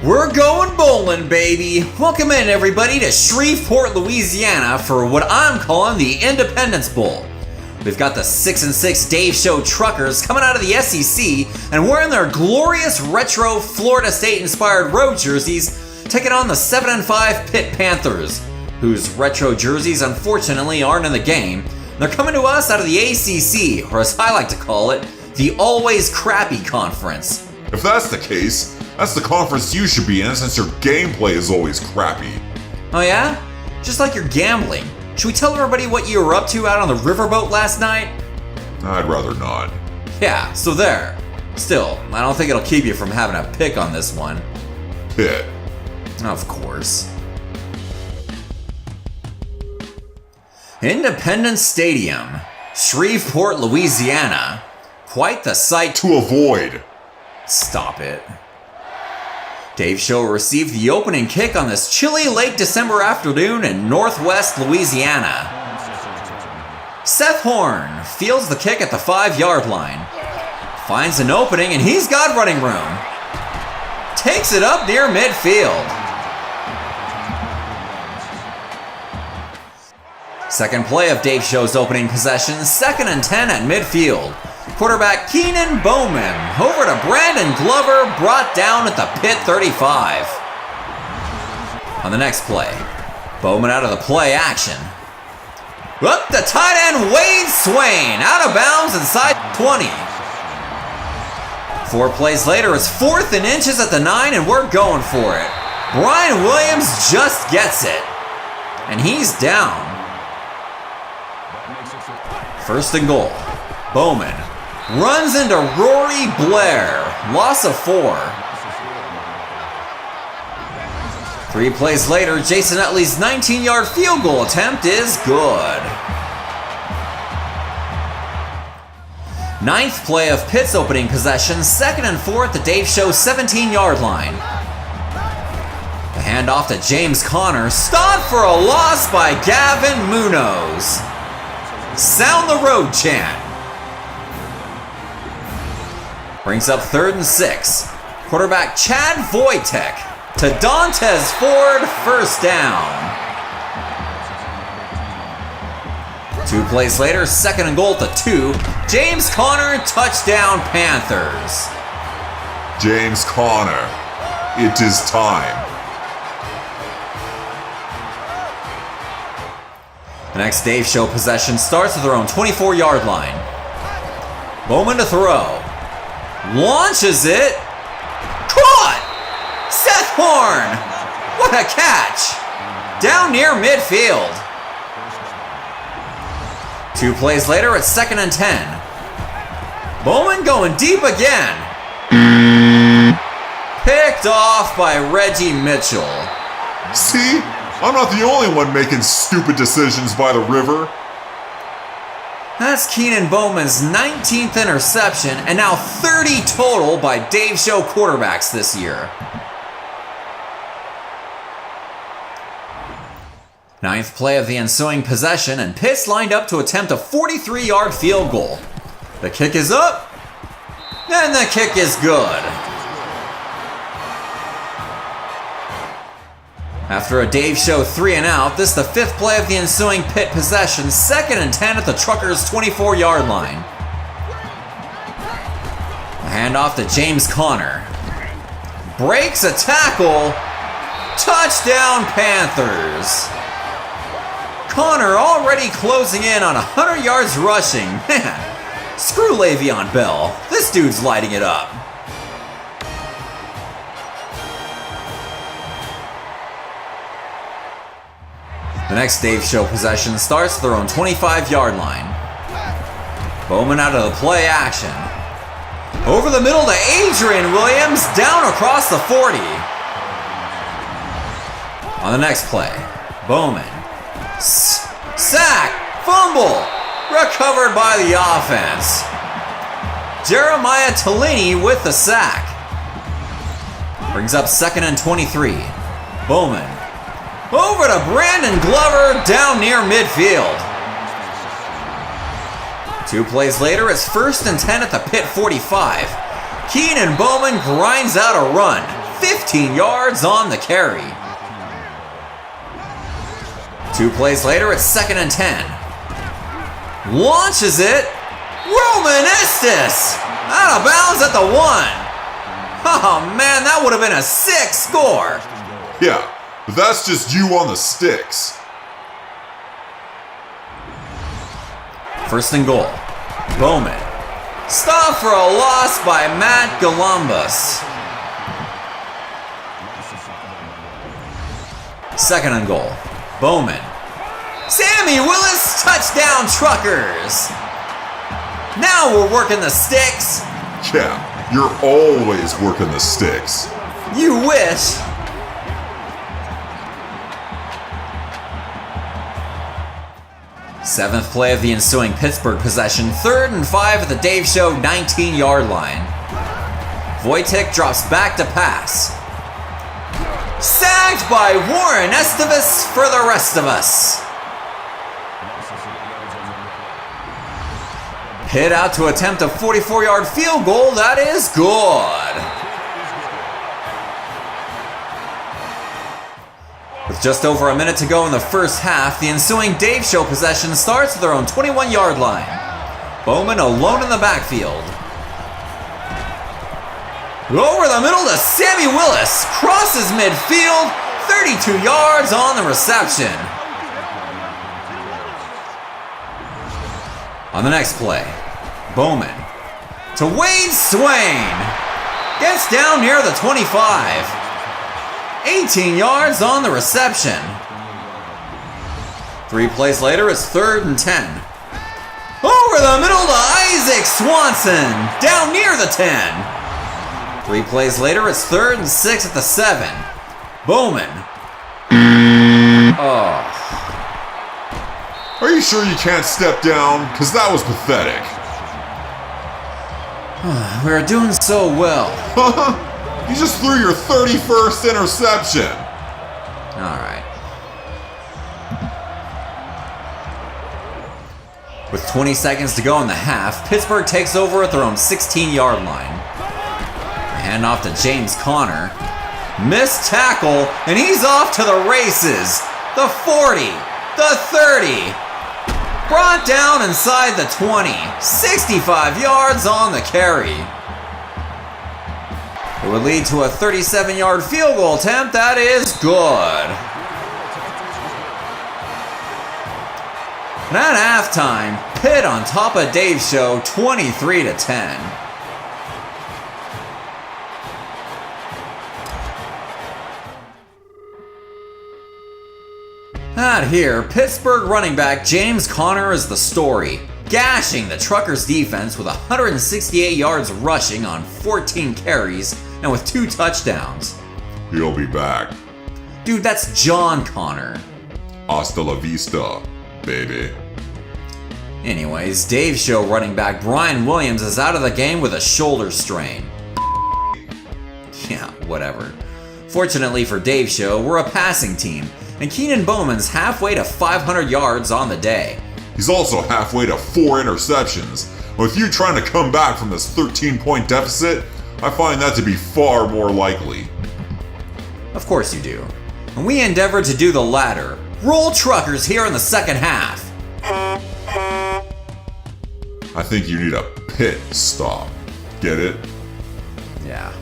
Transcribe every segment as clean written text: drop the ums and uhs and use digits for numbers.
We're going bowling, baby! Welcome in, everybody, to Shreveport, Louisiana for what I'm calling the Independence Bowl. We've got the 6-6 Dave Show Truckers coming out of the SEC and wearing their glorious retro Florida State-inspired road jerseys, taking on the 7-5 Pitt Panthers, whose retro jerseys unfortunately aren't in the game. They're coming to us out of the ACC, or as I like to call it, the Always Crappy Conference. If that's the case, that's the conference you should be in since your gameplay is always crappy. Oh yeah? Just like your gambling. Should we tell everybody what you were up to out on the riverboat last night? I'd rather not. Yeah, so there. Still, I don't think it'll keep you from having a pick on this one. Pitt. Of course. Independence Stadium, Shreveport, Louisiana. Quite the sight to avoid. Stop it. Dave Show received the opening kick on this chilly late December afternoon in northwest Louisiana. Seth Horn fields the kick at the 5-yard line. Finds an opening and he's got running room. Takes it up near midfield. Second play of Dave Show's opening possession, 2nd and 10 at midfield. Quarterback Keenan Bowman over to Brandon Glover, brought down at the Pitt 35. On the next play, Bowman out of the play action. Up the tight end Wade Swain, out of bounds inside 20. 4 plays later, it's 4th and inches at the 9 and we're going for it. Brian Williams just gets it. And he's down. 1st and goal. Bowman runs into Rory Blair. Loss of 4. 3 plays later, Jason Utley's 19-yard field goal attempt is good. 9th play of Pitt's opening possession, 2nd and 4 at the Dave Show 17-yard line. The handoff to James Conner, stopped for a loss by Gavin Munoz. Sound the road chant. Brings up 3rd and 6. Quarterback Chad Wojtek to Dantes Ford, 1st down. 2 plays later, 2nd and goal to 2. James Conner, touchdown Panthers. James Conner, it is time. The next Dave Show possession starts at their own 24-yard line. Bowman to throw. Launches it. Caught! Seth Horn! What a catch! Down near midfield. 2 plays later, it's 2nd and 10. Bowman going deep again. Picked off by Reggie Mitchell. See? I'm not the only one making stupid decisions by the river. That's Keenan Bowman's 19th interception and now 30 total by Dave Show quarterbacks this year. 9th play of the ensuing possession and Pitt's lined up to attempt a 43-yard field goal. The kick is up, and the kick is good. After a Dave Show 3 and out, this is the 5th play of the ensuing Pitt possession, 2nd and 10 at the Truckers' 24-yard line. A handoff to James Conner. Breaks a tackle. Touchdown Panthers. Conner already closing in on 100 yards rushing. Man, screw Le'Veon Bell. This dude's lighting it up. The next Dave Show possession starts at their own 25-yard line. Bowman out of the play action. Over the middle to Adrian Williams, down across the 40. On the next play, Bowman. Sack, fumble, recovered by the offense. Jeremiah Tellini with the sack. Brings up 2nd and 23. Bowman. Over to Brandon Glover, down near midfield. 2 plays later, it's 1st and 10 at the Pitt 45. Keenan Bowman grinds out a run. 15 yards on the carry. 2 plays later, it's 2nd and 10. Launches it. Roman Estes out of bounds at the 1. Oh man, that would have been a sick score. Yeah, but that's just you on the sticks. 1st and goal. Bowman. Stop for a loss by Matt Galambus. 2nd and goal. Bowman. Sammy Willis, touchdown Truckers. Now we're working the sticks. Yeah, you're always working the sticks. You wish. Seventh play of the ensuing Pittsburgh possession, 3rd and 5 at the Dave Show 19-yard line. Wojtek drops back to pass. Sacked by Warren Estevez for the rest of us. Hit out to attempt a 44-yard field goal. That is good. With just over a minute to go in the first half, the ensuing Dave Show possession starts at their own 21-yard line. Bowman alone in the backfield. Over the middle to Sammy Willis. Crosses midfield. 32 yards on the reception. On the next play, Bowman to Wade Swain. Gets down near the 25. 18 yards on the reception. 3 plays later, it's 3rd and 10. Over the middle to Isaac Swanson. Down near the 10. 3 plays later, it's 3rd and 6 at the 7. Bowman. Oh. Are you sure you can't step down? Because that was pathetic. We're doing so well. You just threw your 31st interception. Alright. With 20 seconds to go in the half, Pittsburgh takes over at their own 16-yard line. Hand off to James Conner. Missed tackle, and he's off to the races. The 40, the 30. Brought down inside the 20. 65 yards on the carry. It would lead to a 37-yard field goal attempt. That is good. And at halftime, Pitt on top of Dave's Show, 23-10. Out here, Pittsburgh running back James Conner is the story, gashing the Truckers' defense with 168 yards rushing on 14 carries and with 2 touchdowns. He'll be back. Dude, that's John Conner. Hasta la vista, baby. Anyways, Dave's Show running back Brian Williams is out of the game with a shoulder strain. Yeah, whatever. Fortunately for Dave's Show, we're a passing team, and Keenan Bowman's halfway to 500 yards on the day. He's also halfway to 4 interceptions. With you trying to come back from this 13-point deficit, I find that to be far more likely. Of course you do. And we endeavor to do the latter. Roll Truckers here in the second half. I think you need a pit stop. Get it? Yeah.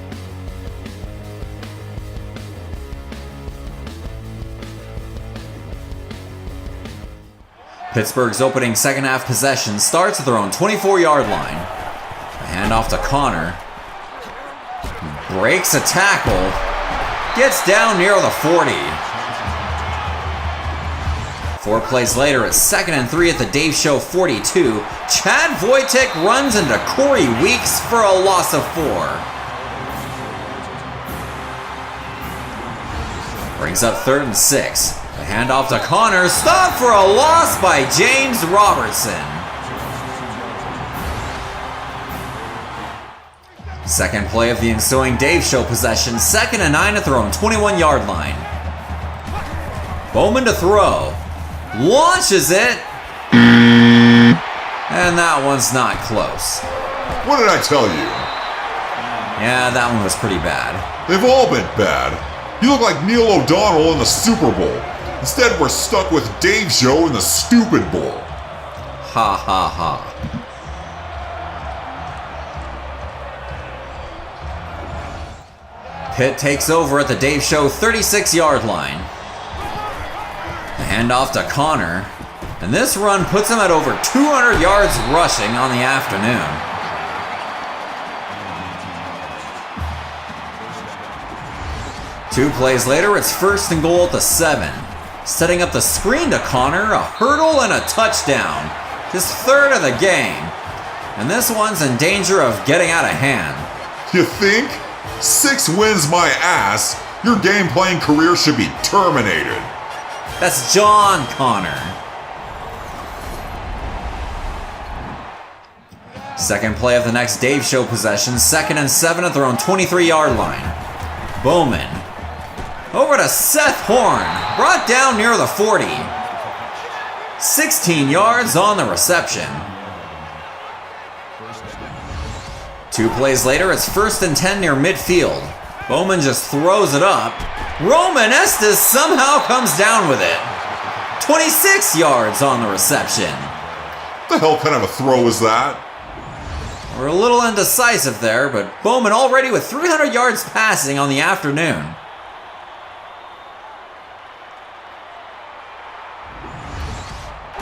Pittsburgh's opening second half possession starts at their own 24-yard line. A handoff to Conner. Breaks a tackle. Gets down near the 40. 4 plays later, it's 2nd and 3 at the Dave Show 42. Chad Wojtek runs into Corey Weeks for a loss of 4. Brings up 3rd and 6. The handoff to Conner. Stop for a loss by James Robertson. Second play of the ensuing Dave Show possession. 2nd and 9 at their own 21-yard line. Bowman to throw. Launches it. And that one's not close. What did I tell you? Yeah, that one was pretty bad. They've all been bad. You look like Neil O'Donnell in the Super Bowl. Instead, we're stuck with Dave Show in the Stupid Bowl. Ha ha ha. Pitt takes over at the Dave Show 36-yard line. The handoff to Connor. And this run puts him at over 200 yards rushing on the afternoon. Two plays later, it's 1st and goal at the 7. Setting up the screen to Connor, a hurdle and a touchdown. His 3rd of the game. And this one's in danger of getting out of hand. You think? 6 wins my ass. Your game-playing career should be terminated. That's John Connor. Second play of the next Dave Show possession, 2nd and 7 at their own 23-yard line. Bowman. Over to Seth Horn, brought down near the 40. 16 yards on the reception. 2 plays later, it's 1st and 10 near midfield. Bowman just throws it up. Roman Estes somehow comes down with it. 26 yards on the reception. What the hell kind of a throw is that? We're a little indecisive there, but Bowman already with 300 yards passing on the afternoon.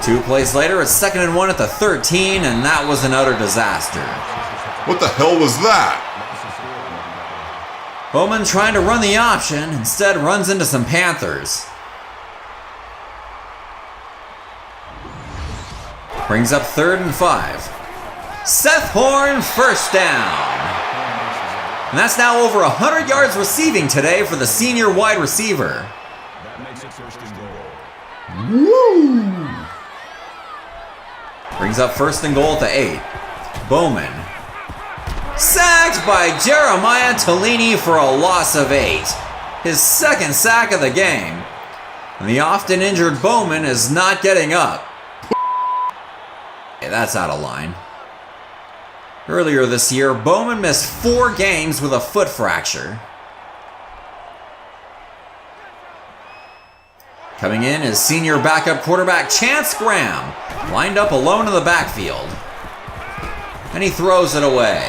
Two plays later, it's 2nd and 1 at the 13, and that was an utter disaster. What the hell was that? Bowman trying to run the option, instead runs into some Panthers. Brings up 3rd and 5. Seth Horn, 1st down. And that's now over 100 yards receiving today for the senior wide receiver. That makes it 1st and goal. Woo! Brings up 1st and goal at the 8. Bowman. Sacked by Jeremiah Tellini for a loss of 8. His 2nd sack of the game. And the often injured Bowman is not getting up. Hey, that's out of line. Earlier this year, Bowman missed 4 games with a foot fracture. Coming in is senior backup quarterback Chance Graham, lined up alone in the backfield. And he throws it away.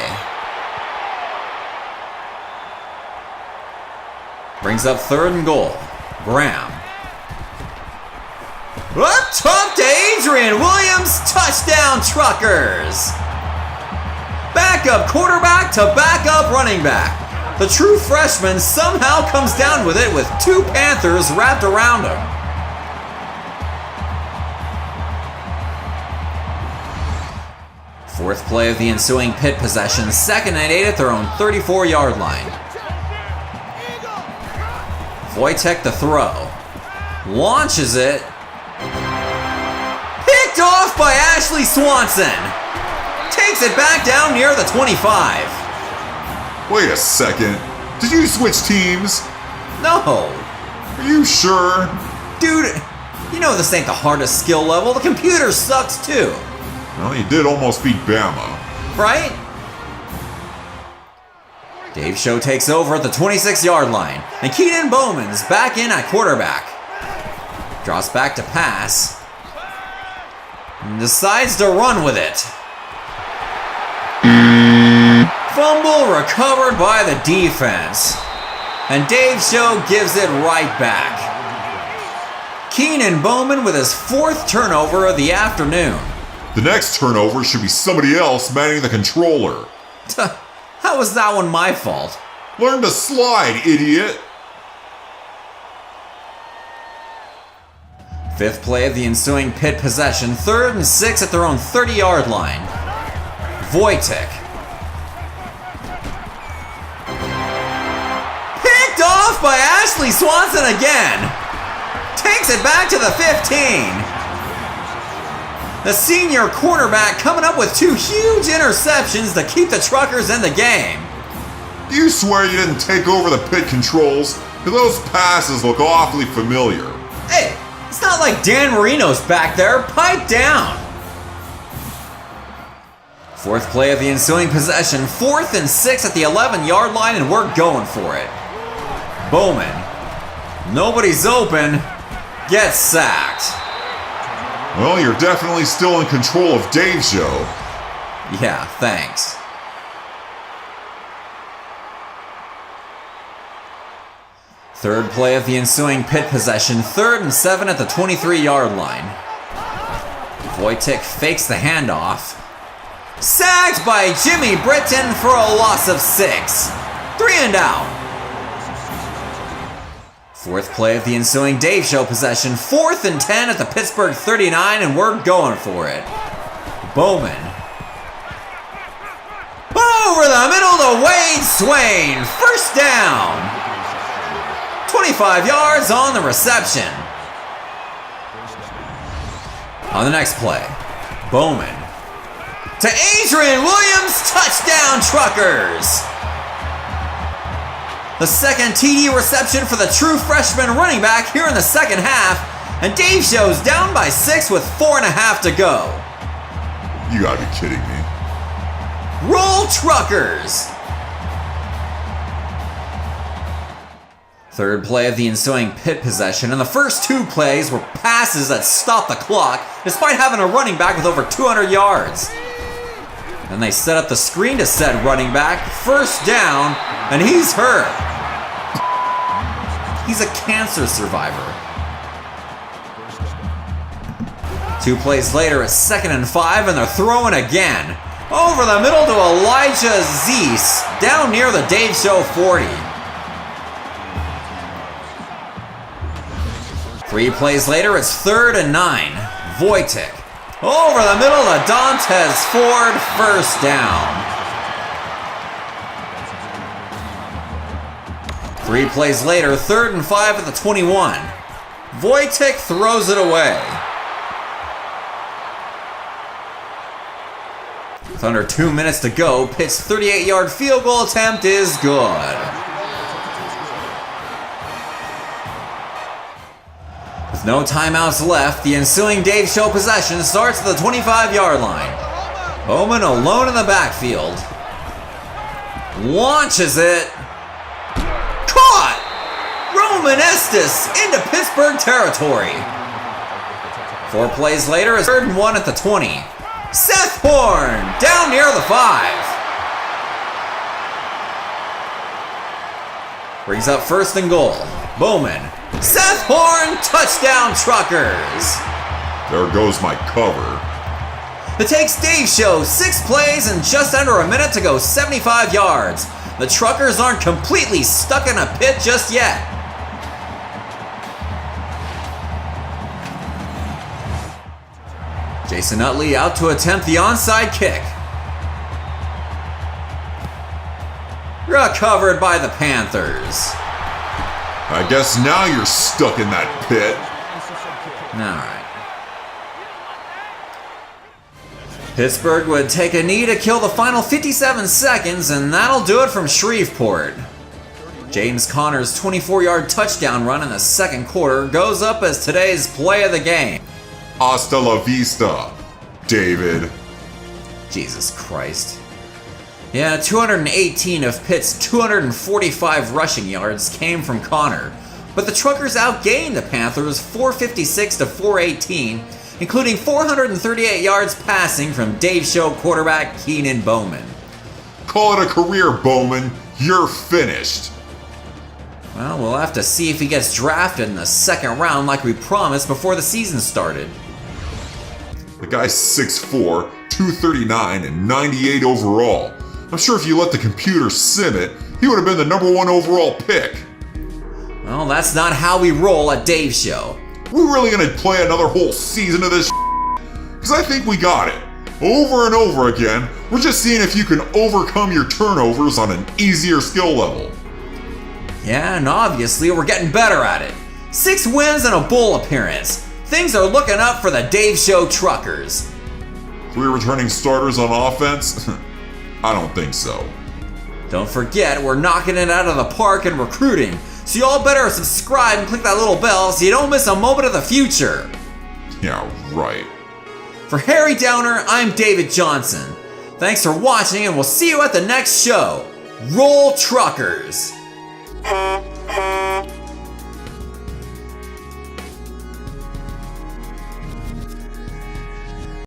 Brings up 3rd and goal. Graham. Up top to Adrian Williams, touchdown Truckers! Backup quarterback to backup running back. The true freshman somehow comes down with it with 2 Panthers wrapped around him. Fourth play of the ensuing Pitt possession, 2nd and 8 at their own 34-yard line. Wojtek the throw. Launches it. Picked off by Ashley Swanson. Takes it back down near the 25. Wait a second. Did you switch teams? No. Are you sure? Dude, you know this ain't the hardest skill level. The computer sucks too. Well, you did almost beat Bama. Right? Dave Show takes over at the 26-yard line. And Keenan Bowman's back in at quarterback. Drops back to pass. And decides to run with it. Fumble recovered by the defense. And Dave Show gives it right back. Keenan Bowman with his 4th turnover of the afternoon. The next turnover should be somebody else manning the controller. How was that one my fault? Learn to slide, idiot! 5th play of the ensuing Pitt possession, 3rd and 6 at their own 30-yard line. Wojtek. Picked off by Ashley Swanson again. Takes it back to the 15. The senior quarterback coming up with 2 huge interceptions to keep the Truckers in the game. Do you swear you didn't take over the Pitt controls? Because those passes look awfully familiar. Hey, it's not like Dan Marino's back there. Pipe down. Fourth play of the ensuing possession, 4th and 6 at the 11-yard line, and we're going for it. Bowman, nobody's open, gets sacked. Well, you're definitely still in control of Dave's show. Yeah, thanks. Third play of the ensuing Pitt possession, 3rd and 7 at the 23-yard line. Wojtek fakes the handoff. Sacked by Jimmy Britton for a loss of 6. 3 and out. Fourth play of the ensuing Dave Show possession, 4th and 10 at the Pittsburgh 39, and we're going for it. Bowman. Over the middle to Wade Swain. First down. 25 yards on the reception. On the next play, Bowman to Adrian Williams, touchdown Truckers. The second TD reception for the true freshman running back here in the second half, and Dave Show's down by 6 with 4.5 to go. You gotta be kidding me. Roll Truckers! Third play of the ensuing Pitt possession, and the first 2 plays were passes that stopped the clock, despite having a running back with over 200 yards. Then they set up the screen to said running back, first down, and he's hurt. He's a cancer survivor. 2 plays later, it's 2nd and 5, and they're throwing again. Over the middle to Elijah Zeese, down near the Dave Show 40. 3 plays later, it's 3rd and 9. Wojtek. Over the middle to Dantes Ford, first down. 3 plays later, 3rd and 5 at the 21. Wojtek throws it away. With under 2 minutes to go, Pitt's 38-yard field goal attempt is good. With no timeouts left, the ensuing Dave Show possession starts at the 25-yard line. Bowman alone in the backfield. Launches it. Caught! Roman Estes into Pittsburgh territory. 4 plays later is 3rd and 1 at the 20. Seth Horn down near the 5. Brings up 1st and goal. Bowman. Seth Horn, touchdown Truckers. There goes my cover. It takes Dave Show 6 plays and just under a minute to go 75 yards. The Truckers aren't completely stuck in a pit just yet. Jason Utley out to attempt the onside kick. Recovered by the Panthers. I guess now you're stuck in that pit. Alright. Pittsburgh would take a knee to kill the final 57 seconds, and that'll do it from Shreveport. James Conner's 24-yard touchdown run in the second quarter goes up as today's play of the game. Hasta la vista, David. Jesus Christ. Yeah, 218 of Pitt's 245 rushing yards came from Conner, but the Truckers outgained the Panthers 456 to 418, including 438 yards passing from Dave Show quarterback Keenan Bowman. Call it a career, Bowman. You're finished. Well, we'll have to see if he gets drafted in the second round like we promised before the season started. The guy's 6'4", 239, and 98 overall. I'm sure if you let the computer sim it, he would have been the #1 overall pick. Well, that's not how we roll at Dave Show. We're really gonna play another whole season of this because I think we got it. Over and over again, we're just seeing if you can overcome your turnovers on an easier skill level. Yeah, and obviously we're getting better at it. 6 wins and a bowl appearance. Things are looking up for the Dave Show Truckers. 3 returning starters on offense? I don't think so. Don't forget, we're knocking it out of the park in recruiting, so y'all better subscribe and click that little bell so you don't miss a moment of the future. Yeah, right. For Harry Downer, I'm David Johnson. Thanks for watching, and we'll see you at the next show. Roll Truckers!